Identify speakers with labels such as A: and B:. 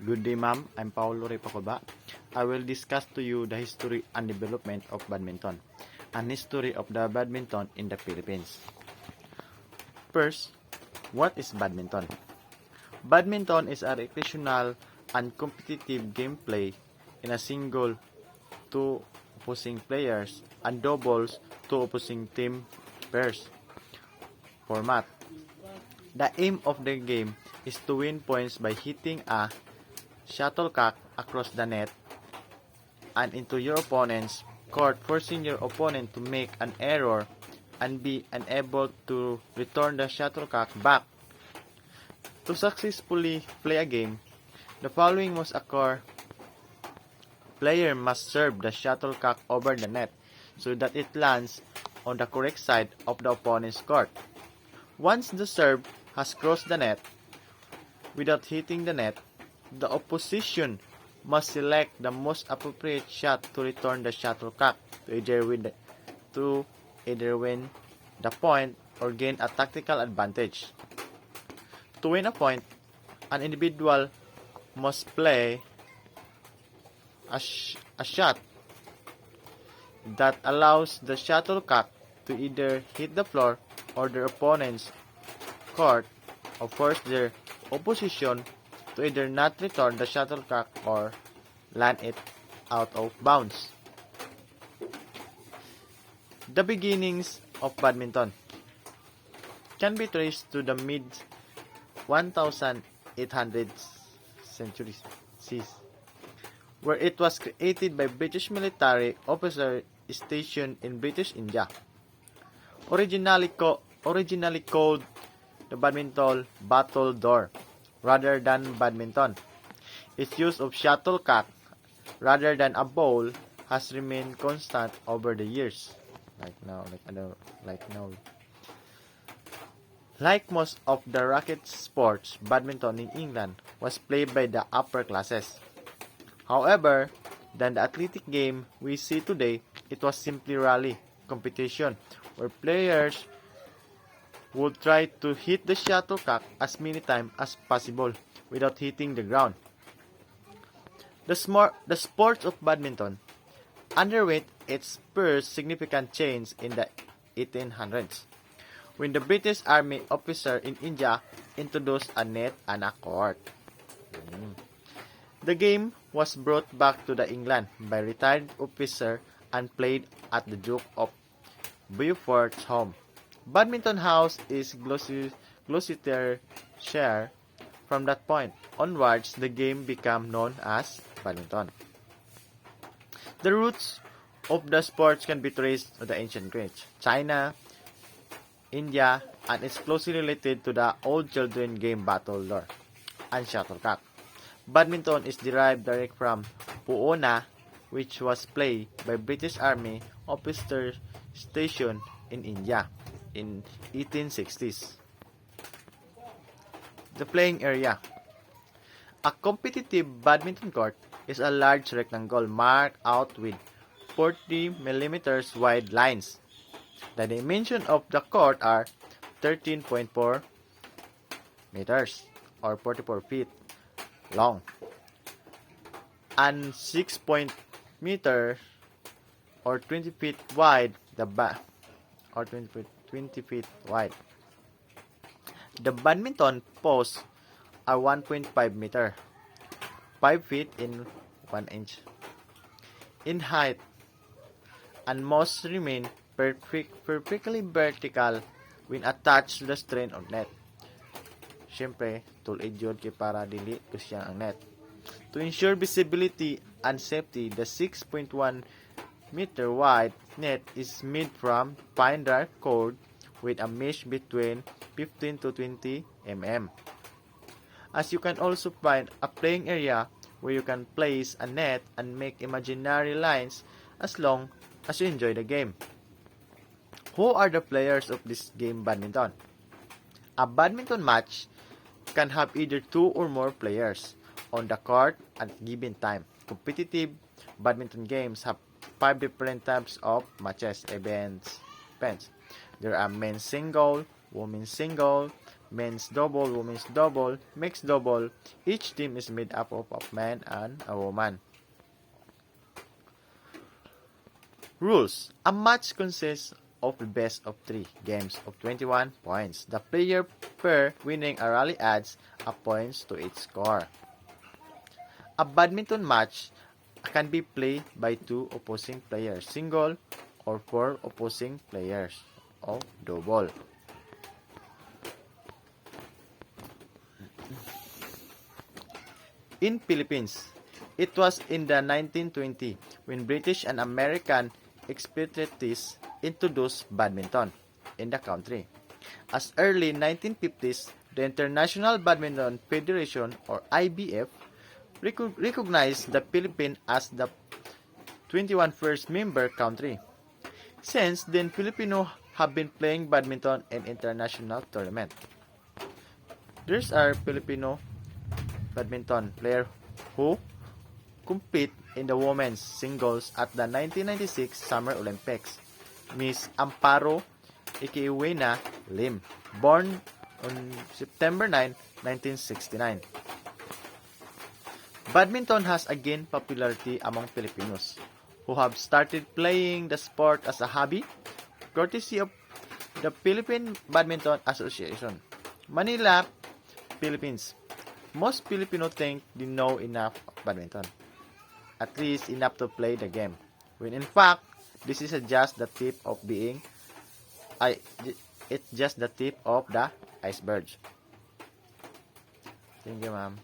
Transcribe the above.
A: Good day, ma'am. I'm Paulo Repacoba. I will discuss to you the history and development of badminton and history of the badminton in the Philippines. First, what is badminton? Badminton is a recreational and competitive gameplay in a single two opposing players and doubles two opposing team pairs format. The aim of the game is to win points by hitting a shuttlecock across the net and into your opponent's court, forcing your opponent to make an error and be unable to return the shuttlecock back. To successfully play a game, the following must occur. Player must serve the shuttlecock over the net so that it lands on the correct side of the opponent's court. Once the serve has crossed the net without hitting the net, the opposition must select the most appropriate shot to return the shuttlecock to either win the point or gain a tactical advantage. To win a point, an individual must play a shot that allows the shuttlecock to either hit the floor or their opponent's court or force their opposition to either not return the shuttlecock or land it out of bounds. The beginnings of badminton can be traced to the mid 1800s centuries, where it was created by British military officers stationed in British India. Originally called the badminton battle door rather than badminton. Its use of shuttlecock rather than a ball has remained constant over the years. Like now. Like most of the racket sports, badminton in England was played by the upper classes. However, than the athletic game we see today, it was simply rally competition where players would try to hit the shuttlecock as many times as possible without hitting the ground. The sport of badminton underwent its first significant change in the 1800s when the British Army officer in India introduced a net and a court. The game was brought back to the England by retired officer and played at the Duke of Beaufort's home. Badminton House is Gloucestershire. From that point onwards, the game became known as badminton. The roots of the sport can be traced to the ancient Greece, China, India, and is closely related to the old children game battle door and shuttlecock. Badminton is derived direct from puona, which was played by British Army officers stationed in India in 1860s. The playing area. A competitive badminton court is a large rectangle marked out with 40 mm wide lines. The dimensions of the court are 13.4 meters or 44 feet long and 6 meters or 20 feet wide or 20 feet wide. The badminton posts are 1.5 meter, 5 feet in 1 inch in height, and most remain perfectly vertical when attached to the string or net. Siyempre, tulid yun kay para dili kusya ang net. To ensure visibility and safety, the 6.1 meter wide net is made from fine dark cord with a mesh between 15 to 20 mm. As you can also find a playing area where you can place a net and make imaginary lines as long as you enjoy the game. Who are the players of this game badminton? A badminton match can have either 2 or more players on the court at a given time. Competitive badminton games have 5 different types of matches events. There are men's single, women's single, men's double, women's double, mixed double. Each team is made up of a man and a woman. Rules. A match consists of the best of 3 games of 21 points. The player per winning a rally adds a points to its score. A badminton match can be played by 2 opposing players, single, or 4 opposing players, or double. In Philippines, it was in the 1920 when British and American expatriates introduced badminton in the country. As early 1950s, the International Badminton Federation or IBF recognized the Philippines as the 21st member country. Since then, Filipinos have been playing badminton in international tournament. There's a Filipino badminton player who compete in the women's singles at the 1996 Summer Olympics, Miss Amparo Ikiwena Lim, born on September 9, 1969. Badminton has agained popularity among Filipinos who have started playing the sport as a hobby, courtesy of the Philippine Badminton Association. Manila, Philippines. Most Filipinos think they know enough of badminton, at least enough to play the game, when in fact, this is just the tip of it's just the tip of the iceberg. Thank you, ma'am.